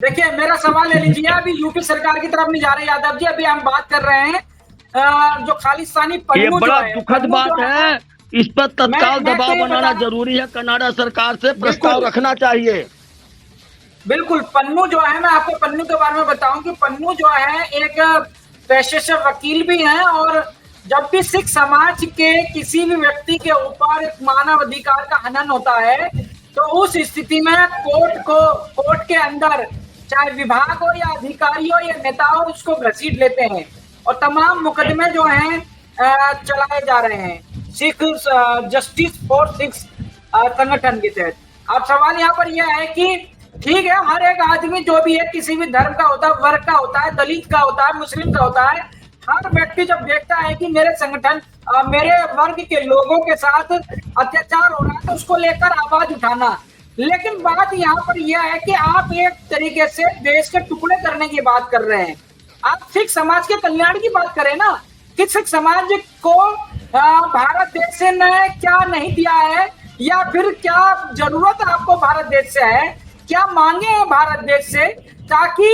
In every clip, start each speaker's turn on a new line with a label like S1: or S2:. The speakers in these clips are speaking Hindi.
S1: देखिए मेरा सवाल ले लीजिए, अभी यूपी सरकार की तरफ नहीं जा रहे यादव जी, अभी हम बात कर रहे हैं जो खालिस्तानी
S2: ये
S1: पन्नू जो
S2: बड़ा
S1: है,
S2: दुखद
S1: पन्नू जो
S2: बात
S1: है,
S2: है। इस पर तत्काल
S1: मैं तो
S2: दबाव
S1: ये
S2: बनाना
S1: बता
S2: जरूरी है। कनाडा सरकार से प्रस्ताव
S1: बिल्कुल
S2: रखना चाहिए।
S1: बिल्कुल पन्नू जो है, मैं आपको पन्नू के बारे में बताऊं कि पन्नू जो है एक पेशे से वकील भी हैं, और जब भी सिख समाज के किसी भी व्यक्ति के ऊपर एक मानव अधिकार का हनन होता है, तो उस स्थिति में कोर्ट के अंदर चाहे विभाग हो या अधिकारी हो या नेता हो, उसको घसीट लेते हैं और तमाम मुकदमे जो हैं चलाए जा रहे हैं सिख जस्टिस फॉर सिख संगठन के तहत। अब सवाल यहाँ पर यह है कि ठीक है, हर एक आदमी जो भी है किसी भी धर्म का होता है, वर्ग का होता है, दलित का होता है, मुस्लिम का होता है, हर व्यक्ति जब देखता है कि मेरे संगठन मेरे वर्ग के लोगों के साथ अत्याचार हो रहा है, तो उसको लेकर आवाज उठाना। लेकिन बात यहाँ पर यह है कि आप एक तरीके से देश के टुकड़े करने की बात कर रहे हैं। आप सिख समाज के कल्याण की बात करें ना, कि सिख समाज को भारत देश ने क्या नहीं दिया है, या फिर क्या जरूरत आपको भारत देश से है, क्या मांगे हैं भारत देश से, ताकि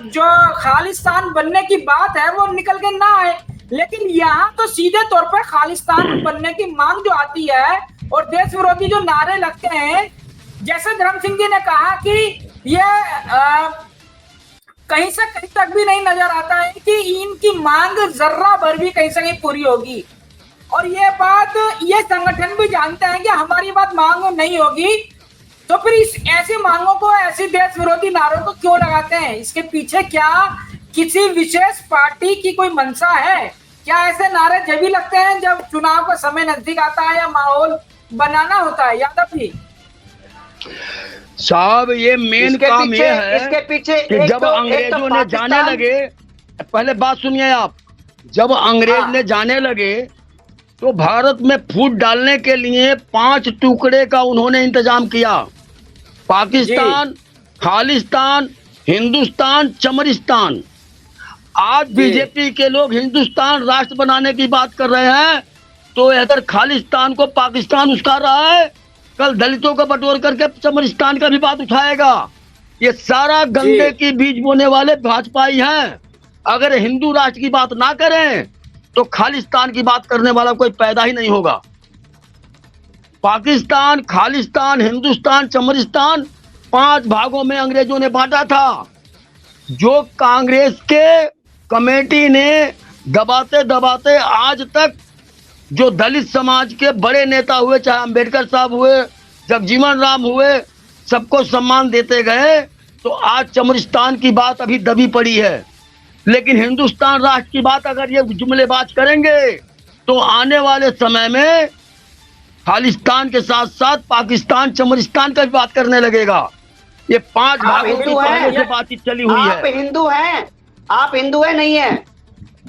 S1: जो खालिस्तान बनने की बात है वो निकल के ना आए। लेकिन यहाँ तो सीधे तौर पर खालिस्तान बनने की मांग जो आती है और देश विरोधी जो नारे लगते हैं, जैसे धर्म सिंह जी ने कहा कि ये कहीं से कहीं तक भी नहीं नजर आता है कि इनकी मांग जर्रा भर भी कहीं से कहीं पूरी होगी। और ये बात ये संगठन भी जानते हैं कि हमारी बात मांग नहीं होगी, तो फिर इस ऐसी मांगों को, ऐसी देश विरोधी नारों को क्यों लगाते हैं? इसके पीछे क्या किसी विशेष पार्टी की कोई मंशा है? क्या ऐसे नारे जब भी लगते हैं जब चुनाव का समय नजदीक आता है या माहौल बनाना होता है यादव जी?
S2: साहब ये मेन काम ये है
S3: इसके पीछे
S2: कि जब अंग्रेजों ने जाने लगे, पहले बात सुनिए आप, जब अंग्रेज ने जाने लगे तो भारत में फूट डालने के लिए 5 टुकड़े का उन्होंने इंतजाम किया। पाकिस्तान, खालिस्तान, हिंदुस्तान, चमरिस्तान। आज बीजेपी के लोग हिंदुस्तान राष्ट्र बनाने की बात कर रहे हैं, तो इधर खालिस्तान को पाकिस्तान उस्का रहा है, कल दलितों को बटोर करके चमरिस्तान का भी बात उठाएगा। ये सारा गंदे की बीज बोने वाले भाजपाई हैं। अगर हिंदू राष्ट्र की बात ना करें तो खालिस्तान की बात करने वाला कोई पैदा ही नहीं होगा। पाकिस्तान, खालिस्तान, हिंदुस्तान, चमरिस्तान 5 भागों में अंग्रेजों ने बांटा था, जो कांग्रेस के कमेटी ने दबाते दबाते आज तक जो दलित समाज के बड़े नेता हुए, चाहे अंबेडकर साहब हुए, जगजीवन राम हुए, सबको सम्मान देते गए, तो आज चमरिस्तान की बात अभी दबी पड़ी है। लेकिन हिंदुस्तान राष्ट्र की बात अगर ये जुमलेबाज करेंगे तो आने वाले समय में खालिस्तान के साथ साथ पाकिस्तान, चमरिस्तान का भी बात करने लगेगा। ये 5 भागों की पहले से बातचीत चली हुई है।
S3: आप हिंदू हैं, आप हिंदू है नहीं है?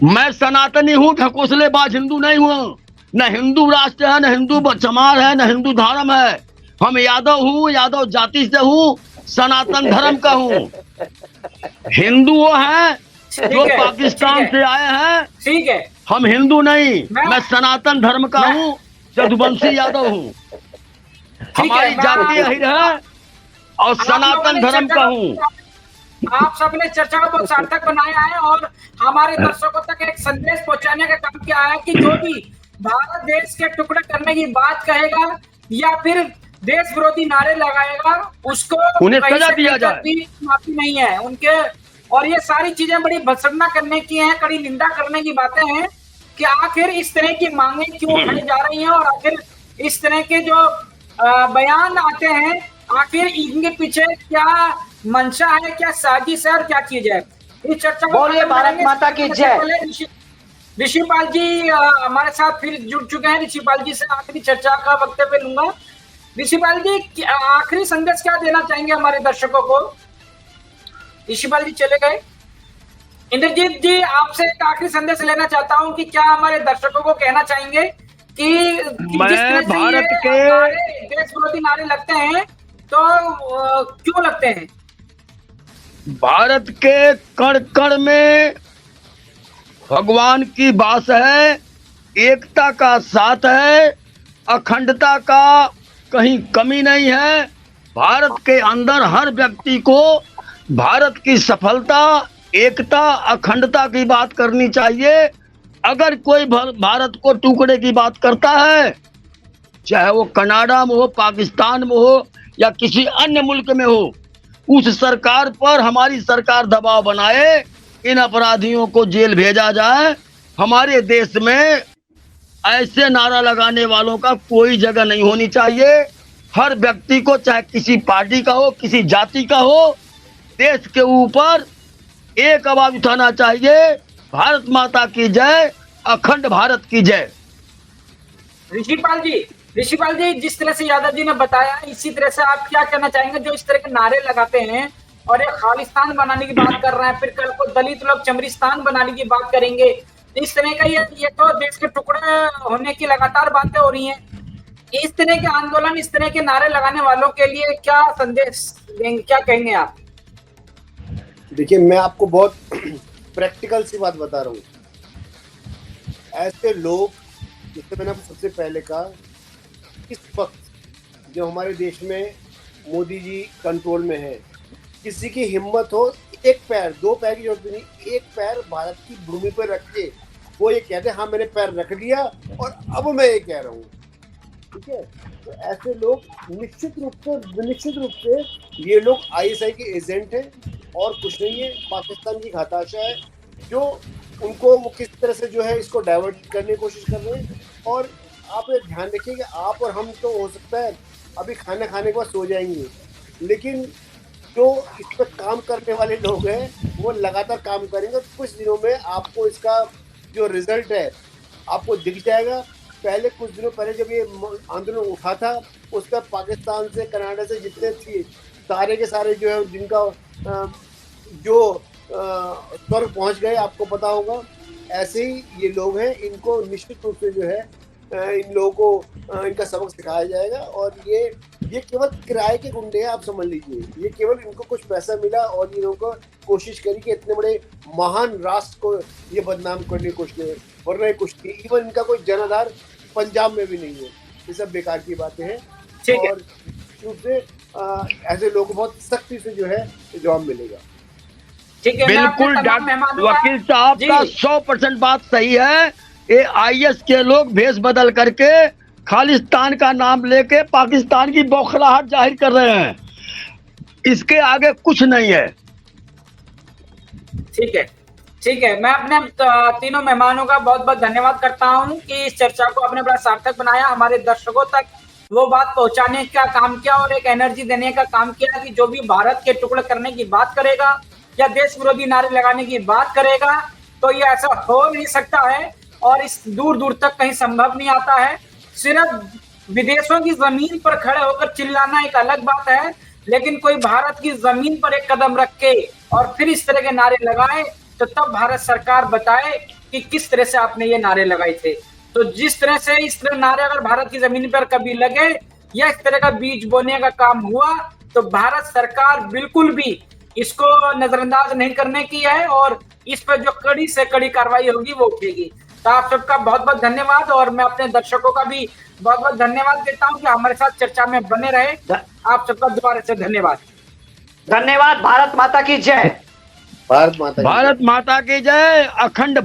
S2: मैं सनातनी हूँ, ढकोसलेबाज हिंदू नहीं हूँ। न हिंदू राष्ट्र है, न हिंदू चमार है, न हिंदू धर्म है। हम यादव हूँ, यादव जाति से हूँ, सनातन धर्म का हूँ। हिंदू वो हैं जो पाकिस्तान से आए हैं।
S1: ठीक है,
S2: हम हिंदू नहीं, मैं सनातन धर्म का हूँ, यदुवंशी यादव हूँ। हमारी जाति अहिर है और सनातन धर्म का हूँ।
S1: आप सबने चर्चा को बहुत सार्थक बनाया है और हमारे दर्शकों तक एक संदेश पहुंचाने का काम किया है कि जो भी भारत देश के टुकड़े करने की बात कहेगा या फिर देश विरोधी नारे लगाएगा, उसको
S2: उन्हें सजा दिया जाए।
S1: माफी नहीं है उनके। और ये सारी चीजें बड़ी भत्सना करने की हैं, कड़ी निंदा करने की बातें हैं कि आखिर इस तरह की मांगे क्यों उठाई जा रही हैं, और आखिर इस तरह के जो बयान आते हैं, आखिर इनके पीछे क्या मंशा है, क्या साजिश है और क्या चीज है। इस चर्चा को
S3: बोलिए भारत माता की जय।
S1: ऋषिपाल जी हमारे साथ फिर जुड़ चुके हैं। ऋषिपाल जी से आखिरी चर्चा का वक्तव्य लूंगा। ऋषिपाल जी आखिरी संदेश क्या देना चाहेंगे हमारे दर्शकों को? ऋषिपाल जी चले गए। इंद्रजीत जी आपसे एक आखिरी संदेश लेना चाहता हूं कि क्या हमारे दर्शकों को कहना चाहेंगे कि
S2: मैं भारत के
S1: देश विरोधी नारे लगते हैं तो क्यों लगते हैं?
S2: भारत के कण कण में भगवान की वास है, एकता का साथ है, अखंडता का कहीं कमी नहीं है। भारत के अंदर हर व्यक्ति को भारत की सफलता, एकता, अखंडता की बात करनी चाहिए। अगर कोई भारत को टुकड़े की बात करता है, चाहे वो कनाडा में हो, पाकिस्तान में हो या किसी अन्य मुल्क में हो, उस सरकार पर हमारी सरकार दबाव बनाए, इन अपराधियों को जेल भेजा जाए। हमारे देश में ऐसे नारा लगाने वालों का कोई जगह नहीं होनी चाहिए। हर व्यक्ति को, चाहे किसी पार्टी का हो, किसी जाति का हो, देश के ऊपर एक आवाज उठाना चाहिए। भारत माता की जय, अखंड भारत की जय।
S1: ऋषिपाल जी, जिस तरह से यादव जी ने बताया, इसी तरह से आप क्या कहना चाहेंगे जो इस तरह के नारे लगाते हैं और एक खालिस्तान बनाने की बात कर रहे हैं, फिर कल को दलित लोग चमरिस्तान बनाने की बात करेंगे। इस तरह का ये तो देश के टुकड़े होने की लगातार बातें हो रही हैं। इस तरह के आंदोलन, इस तरह के नारे लगाने वालों के लिए क्या संदेश देंगे, क्या कहेंगे आप?
S4: देखिए, मैं आपको बहुत प्रैक्टिकल सी बात बता रहा हूँ। ऐसे लोग, जिससे मैंने आपको सबसे पहले कहा, इस वक्त जो हमारे देश में मोदी जी कंट्रोल में है, किसी की हिम्मत हो एक पैर, दो पैर की जरूरत नहीं, एक पैर भारत की भूमि पर रख के वो ये कहते हैं हाँ मैंने पैर रख दिया और अब मैं ये कह रहा हूँ, ठीक है। तो ऐसे लोग निश्चित रूप से ये लोग आईएसआई के एजेंट हैं और कुछ नहीं है। पाकिस्तान की घाताशा है जो उनको वो किस तरह से जो है इसको डाइवर्ट करने की कोशिश कर रहे हैं। और आप ये ध्यान रखिए कि आप और हम तो हो सकता है अभी खाना खाने के बाद सो जाएंगे, लेकिन जो इस पर काम करने वाले लोग हैं वो लगातार काम करेंगे। तो कुछ दिनों में आपको इसका जो रिजल्ट है आपको दिख जाएगा। पहले कुछ दिनों पहले जब ये आंदोलन उठा था, उस पर पाकिस्तान से, कनाडा से जितने थे सारे के सारे जो है जिनका जो स्वर्ग पहुंच गए, आपको पता होगा। ऐसे ही ये लोग हैं, इनको निश्चित रूप से जो है इन लोगों को इनका सबक सिखाया जाएगा। और ये केवल किराए के गुंडे हैं, आप समझ लीजिए। ये केवल इनको कुछ पैसा मिला और इन लोगों को कोशिश करी कि इतने बड़े महान राष्ट्र को ये बदनाम करने की कोशिश करें, वरना ये कुछ नहीं। इवन इनका कोई जनाधार पंजाब में भी नहीं है। ये सब बेकार की बातें हैं और रूप से ऐसे लोगों को बहुत सख्ती से जो है जवाब मिलेगा।
S1: ठीक है,
S2: बिल्कुल वकील साहब का 100% बात सही है। ये आईएस के लोग भेष बदल करके खालिस्तान का नाम लेके पाकिस्तान की बौखलाहट जाहिर कर रहे हैं। इसके आगे कुछ नहीं है।
S1: ठीक है, मैं अपने तीनों मेहमानों का बहुत बहुत धन्यवाद करता हूं कि इस चर्चा को आपने बड़ा सार्थक बनाया, हमारे दर्शकों तक वो बात पहुंचाने का काम किया और एक एनर्जी देने का काम किया कि जो भी भारत के टुकड़े करने की बात करेगा या देश विरोधी नारे लगाने की बात करेगा तो ये ऐसा हो नहीं सकता है और इस दूर दूर तक कहीं संभव नहीं आता है। सिर्फ विदेशों की जमीन पर खड़े होकर चिल्लाना एक अलग बात है, लेकिन कोई भारत की जमीन पर एक कदम रख के और फिर इस तरह के नारे लगाए तो तब भारत सरकार बताए कि किस तरह से आपने ये नारे लगाए थे। तो जिस तरह से इस तरह नारे अगर भारत की जमीन पर कभी लगे या इस तरह का बीज बोने का काम हुआ तो भारत सरकार बिल्कुल भी इसको नजरअंदाज नहीं करने की है और इस पर जो कड़ी से कड़ी कार्रवाई होगी वो उठेगी। तो आप सबका बहुत बहुत धन्यवाद और मैं अपने दर्शकों का भी बहुत बहुत धन्यवाद देता हूं कि हमारे साथ चर्चा में बने रहे। आप सबका दोबारा से धन्यवाद।
S3: धन्यवाद। भारत माता की जय।
S4: भारत माता की जय।
S2: अखंड